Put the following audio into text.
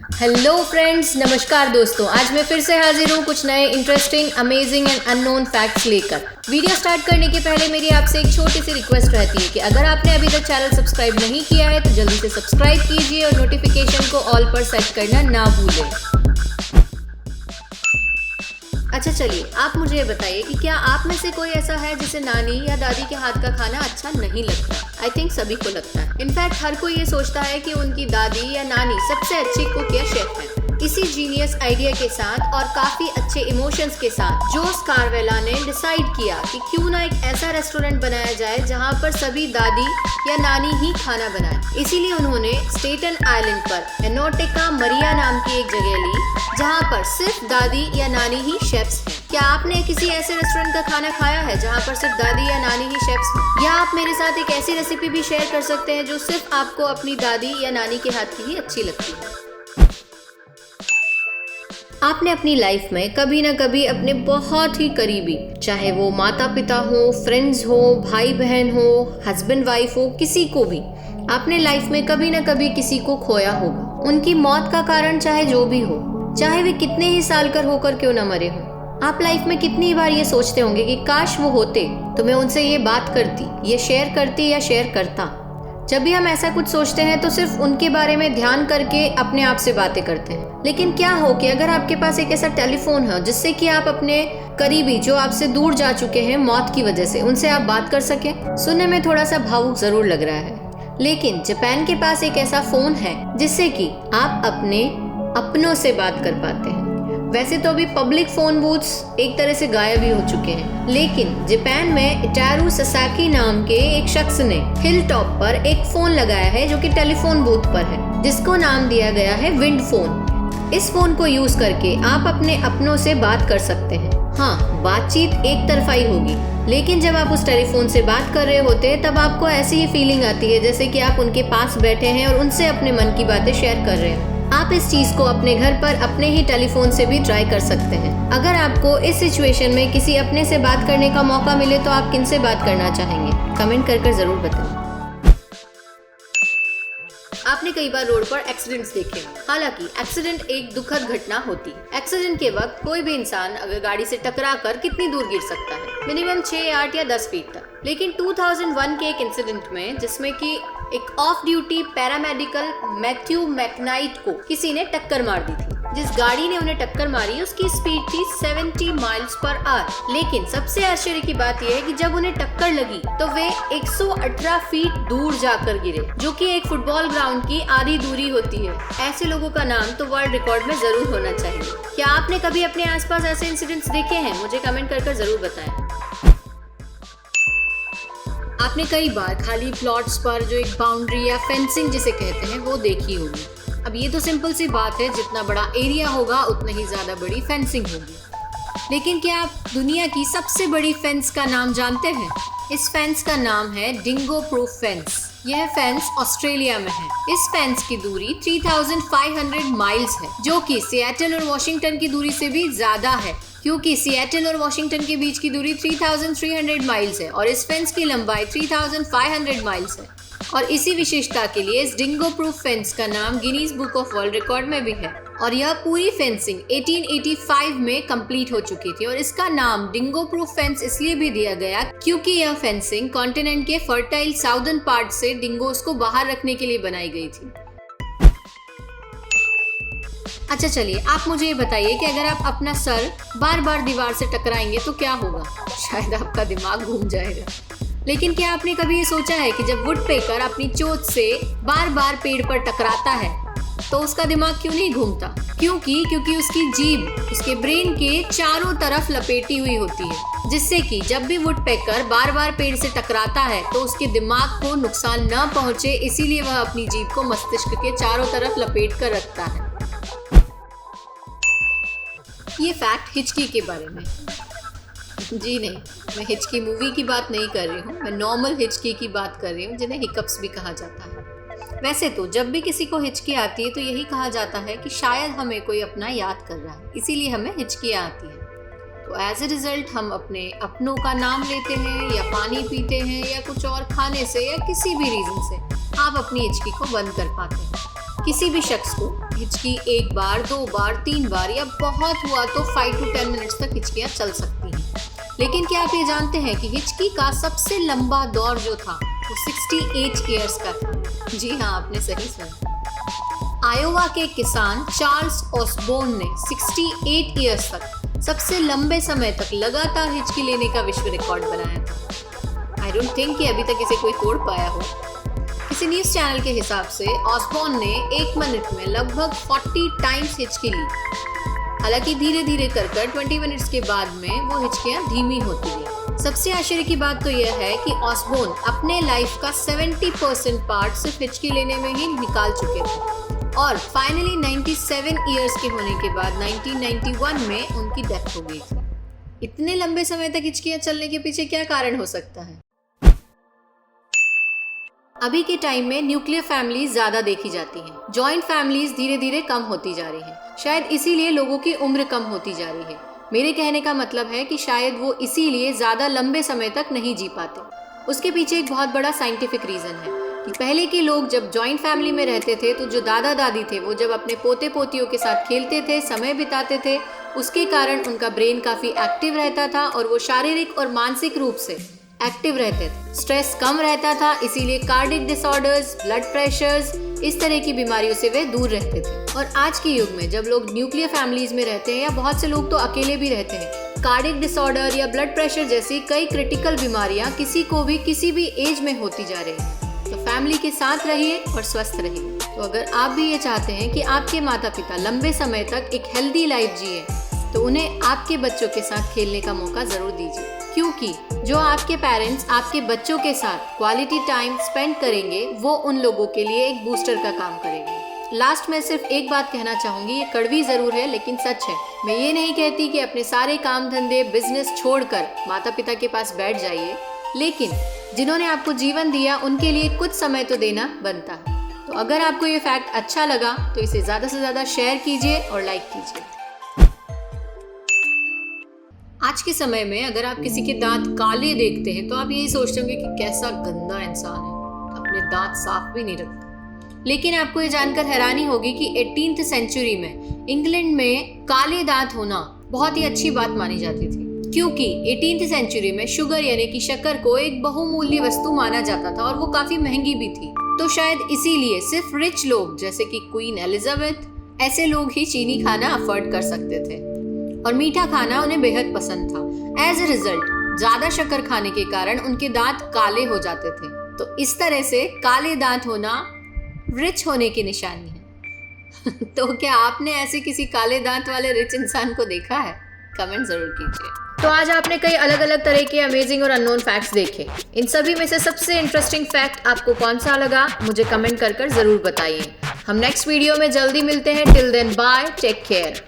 Hello friends, नमस्कार दोस्तों। आज मैं फिर से हाजिर हूँ कुछ नए interesting, amazing and unknown facts लेकर। वीडियो स्टार्ट करने के पहले मेरी आपसे एक छोटी सी रिक्वेस्ट रहती है कि अगर आपने अभी तक चैनल सब्सक्राइब नहीं किया है तो जल्दी से सब्सक्राइब कीजिए और नोटिफिकेशन को ऑल पर सेट करना ना भूलें। अच्छा चलिए, आप मुझे ये बताइए कि क्या आप में से कोई ऐसा है जिसे नानी या दादी के हाथ का खाना अच्छा नहीं लगता? आई थिंक सभी को लगता है। इनफैक्ट हर कोई ये सोचता है कि उनकी दादी या नानी सबसे अच्छी कुक या शेफ है। इसी जीनियस आइडिया के साथ और काफी अच्छे इमोशंस के साथ जोस कार्वेला ने डिसाइड किया कि क्यों ना एक ऐसा रेस्टोरेंट बनाया जाए जहां पर सभी दादी या नानी ही खाना बनाए। इसीलिए उन्होंने स्टेटन आइलैंड पर एनोटेका मरिया नाम की एक जगह ली जहां पर सिर्फ दादी या नानी ही शेफ्स हैं। क्या आपने किसी ऐसे रेस्टोरेंट का खाना खाया है जहां पर सिर्फ दादी या नानी ही शेफ्स हैं? या आप मेरे साथ एक ऐसी रेसिपी भी शेयर कर सकते हैं जो सिर्फ आपको अपनी दादी या नानी के हाथ की ही अच्छी लगती है। आपने अपनी लाइफ में कभी ना कभी अपने बहुत ही करीबी, चाहे वो माता पिता हो, फ्रेंड्स हो, भाई बहन हो, हस्बैंड वाइफ हो, किसी को भी आपने लाइफ में कभी ना कभी किसी को खोया होगा। उनकी मौत का कारण चाहे जो भी हो, चाहे वे कितने ही साल कर होकर क्यों ना मरे हो, आप लाइफ में कितनी बार ये सोचते होंगे कि काश वो होते तो मैं उनसे ये बात करती, ये शेयर करती या शेयर करता। जब भी हम ऐसा कुछ सोचते हैं तो सिर्फ उनके बारे में ध्यान करके अपने आप से बातें करते हैं। लेकिन क्या हो कि अगर आपके पास एक ऐसा टेलीफोन है जिससे कि आप अपने करीबी जो आपसे दूर जा चुके हैं मौत की वजह से, उनसे आप बात कर सकें। सुनने में थोड़ा सा भावुक जरूर लग रहा है, लेकिन जापान के पास एक ऐसा फोन है जिससे कि आप अपने अपनों से बात कर पाते हैं। वैसे तो अभी पब्लिक फोन बूथ्स एक तरह से गायब ही हो चुके हैं, लेकिन जापान में इटारू ससाकी नाम के एक शख्स ने हिल टॉप पर एक फोन लगाया है जो कि टेलीफोन बूथ पर है, जिसको नाम दिया गया है विंड फोन। इस फोन को यूज करके आप अपने अपनों से बात कर सकते हैं। हाँ, बातचीत एक तरफा ही होगी, लेकिन जब आप उस टेलीफोन से बात कर रहे होते हैं तब आपको ऐसी ही फीलिंग आती है जैसे कि आप उनके पास बैठे हैं और उनसे अपने मन की बातें शेयर कर रहे हैं। आप इस चीज को अपने घर पर अपने ही टेलीफोन से भी ट्राई कर सकते हैं। अगर आपको इस सिचुएशन में किसी अपने से बात करने का मौका मिले तो आप किनसे बात करना चाहेंगे? कमेंट कर जरूर बताएं। आपने कई बार रोड पर एक्सीडेंट्स देखे हैं। हालांकि एक्सीडेंट एक दुखद घटना होती है। एक्सीडेंट के वक्त कोई भी इंसान अगर गाड़ी से टकरा कर कितनी दूर गिर सकता है? मिनिमम 6, 8 या 10 फीट तक। लेकिन 2001 के एक इंसिडेंट में, जिसमें कि एक of duty paramedical Matthew McKnight को किसी ने टक्कर मार दी थी। जिस गाड़ी ने उन्हें टक्कर मारी उसकी स्पीड थी 70 माइल्स पर आवर। लेकिन सबसे आश्चर्य की बात यह है कि जब उन्हें टक्कर लगी तो वे 118 फीट दूर जाकर गिरे, जो कि एक फुटबॉल ग्राउंड की आधी दूरी होती है। ऐसे लोगों का नाम तो वर्ल्ड रिकॉर्ड में जरूर होना चाहिए। क्या आपने कभी अपने आसपास ऐसे इंसिडेंट्स देखे हैं? मुझे कमेंट कर जरूर बताएं। आपने कई बार खाली प्लॉट्स पर जो एक बाउंड्री या फेंसिंग जिसे कहते हैं वो देखी होगी। अब ये तो सिंपल सी बात है, जितना बड़ा एरिया होगा उतना ही ज्यादा बड़ी फेंसिंग होगी। लेकिन क्या आप दुनिया की सबसे बड़ी फेंस का नाम जानते हैं? इस फेंस का नाम है डिंगो प्रूफ फेंस। यह फेंस ऑस्ट्रेलिया में है। इस फेंस की दूरी 3500 माइल्स है, जो कि सिएटल और वॉशिंगटन की दूरी से भी ज्यादा है, क्योंकि सिएटल और वॉशिंगटन के बीच की दूरी 3300 माइल्स है और इस फेंस की लंबाई 3500 माइल्स है। और इसी विशेषता के लिए इस डिंगो प्रूफ फेंस का नाम Guinness book of world record में भी है। और यह पूरी फेंसिंग 1885 में कंप्लीट हो चुकी थी और इसका नाम डिंगो प्रूफ फेंस इसलिए भी दिया गया क्योंकि यह फेंसिंग कॉन्टिनेंट के फर्टाइल साउदर्न पार्ट से डिंगोस को बाहर रखने के लिए बनाई गई थी। अच्छा चलिए, आप मुझे ये बताइए कि अगर आप अपना सर बार बार दीवार से टकराएंगे तो क्या होगा? शायद आपका दिमाग घूम जाएगा। लेकिन क्या आपने कभी ये सोचा है कि जब वुडपेकर अपनी चोंच से बार बार पेड़ पर टकराता है तो उसका दिमाग क्यों नहीं घूमता? क्योंकि उसकी जीभ उसके ब्रेन के चारों तरफ लपेटी हुई होती है, जिससे कि जब भी वुडपेकर बार बार पेड़ से टकराता है तो उसके दिमाग को नुकसान न पहुंचे, इसीलिए वह अपनी जीभ को मस्तिष्क के चारों तरफ लपेट कर रखता है। ये फैक्ट हिचकी के बारे में। जी नहीं, मैं हिचकी मूवी की बात नहीं कर रही हूँ, मैं नॉर्मल हिचकी की बात कर रही हूँ, जिन्हें हिकअप्स भी कहा जाता है। वैसे तो जब भी किसी को हिचकी आती है तो यही कहा जाता है कि शायद हमें कोई अपना याद कर रहा है, इसीलिए हमें हिचकियाँ आती है। तो एज ए रिजल्ट हम अपने अपनों का नाम लेते हैं या पानी पीते हैं या कुछ और खाने से या किसी भी रीज़न से आप अपनी हिचकी को बंद कर पाते हैं। किसी भी शख्स को हिचकी 1 बार, 2 बार, 3 बार या बहुत हुआ तो 5 to 10 मिनट्स तक हिचकियाँ चल सकती हैं। लेकिन क्या आप ये जानते हैं कि हिचकी का सबसे लंबा दौर जो था वो 68 ईयर्स का था। जी हाँ, आपने सही सुना। आयोवा के किसान चार्ल्स ऑसबोर्न ने 68 ईयर्स तक सबसे लंबे समय तक लगातार हिचकी लेने का विश्व रिकॉर्ड बनाया था। आई डोंट थिंक कि अभी तक इसे कोई तोड़ पाया हो। किसी न्यूज चैनल के हिसाब से ऑसबोर्न ने 1 मिनट में लगभग 40 टाइम्स हिचकी ली। हालांकि धीरे धीरे कर 20 मिनट्स के बाद में वो हिचकियां धीमी होती गई। सबसे आश्चर्य की बात तो यह है कि ऑसबोर्न अपने लाइफ का 70% पार्ट सिर्फ हिचकी लेने में ही निकाल चुके थे और फाइनली 97 ईयर्स के होने के बाद 1991 में उनकी डेथ हो गई थी। इतने लंबे समय तक हिचकियां चलने के पीछे क्या कारण हो सकता है? अभी के टाइम में न्यूक्लियर फैमिलीज ज्यादा देखी जाती हैं। जॉइंट फैमिलीज धीरे धीरे कम होती जा रही हैं। शायद इसीलिए लोगों की उम्र कम होती जा रही है। मेरे कहने का मतलब है कि शायद वो इसीलिए ज्यादा लंबे समय तक नहीं जी पाते। उसके पीछे एक बहुत बड़ा साइंटिफिक रीजन है कि पहले के लोग जब जॉइंट फैमिली में रहते थे तो जो दादा दादी थे वो जब अपने पोते पोतियों के साथ खेलते थे, समय बिताते थे, उसके कारण उनका ब्रेन काफी एक्टिव रहता था और वो शारीरिक और मानसिक रूप से एक्टिव रहते थे। स्ट्रेस कम रहता था, इसीलिए कार्डियक डिसऑर्डर्स, ब्लड प्रेशर्स, इस तरह की बीमारियों से वे दूर रहते थे। और आज के युग में जब लोग न्यूक्लियर फैमिलीज में रहते हैं या बहुत से लोग तो अकेले भी रहते हैं, कार्डियक डिसऑर्डर या ब्लड प्रेशर जैसी कई क्रिटिकल बीमारियां किसी को भी किसी भी एज में होती जा रही हैं। तो फैमिली के साथ रहिए और स्वस्थ रहिए। तो अगर आप भी ये चाहते हैं कि आपके माता पिता लंबे समय तक एक हेल्दी लाइफ जिए तो उन्हें आपके बच्चों के साथ खेलने का मौका जरूर दीजिए, क्योंकि जो आपके पेरेंट्स आपके बच्चों के साथ क्वालिटी टाइम स्पेंड करेंगे वो उन लोगों के लिए एक बूस्टर का काम करेंगे। लास्ट में सिर्फ एक बात कहना चाहूंगी, ये कड़वी जरूर है लेकिन सच है। मैं ये नहीं कहती कि अपने सारे काम धंधे बिजनेस छोड़कर माता पिता के पास बैठ जाइए, लेकिन जिन्होंने आपको जीवन दिया उनके लिए कुछ समय तो देना बनता है। तो अगर आपको ये फैक्ट अच्छा लगा तो इसे ज्यादा से ज्यादा शेयर कीजिए और लाइक कीजिए। आज के समय में अगर आप किसी के दांत काले देखते हैं तो आप यही सोचते होंगे कि कैसा गंदा इंसान है, अपने दांत साफ भी नहीं रखता। लेकिन आपको ये जानकर हैरानी होगी कि 18th सेंचुरी में इंग्लैंड में काले दांत होना बहुत ही अच्छी बात मानी जाती थी, क्योंकि 18th सेंचुरी में शुगर यानी कि शक्कर को एक बहुमूल्य वस्तु माना जाता था और वो काफी महंगी भी थी। तो शायद इसीलिए सिर्फ रिच लोग जैसे कि क्वीन एलिजाबेथ ऐसे लोग ही चीनी खाना अफोर्ड कर सकते थे और मीठा खाना उन्हें बेहद पसंद था। एज ए रिजल्ट ज्यादा शक्कर खाने के कारण उनके दांत काले हो जाते थे। तो इस तरह से काले दांत होना रिच होने की निशानी है। तो क्या आपने ऐसे किसी काले दांत वाले रिच इंसान को देखा है? कमेंट जरूर कीजिए। तो आज आपने कई अलग अलग तरह के अमेजिंग और अननोन फैक्ट्स देखे। इन सभी में से सबसे इंटरेस्टिंग फैक्ट आपको कौन सा लगा मुझे कमेंट कर जरूर बताइए। हम नेक्स्ट वीडियो में जल्दी मिलते हैं। Till then bye, take care.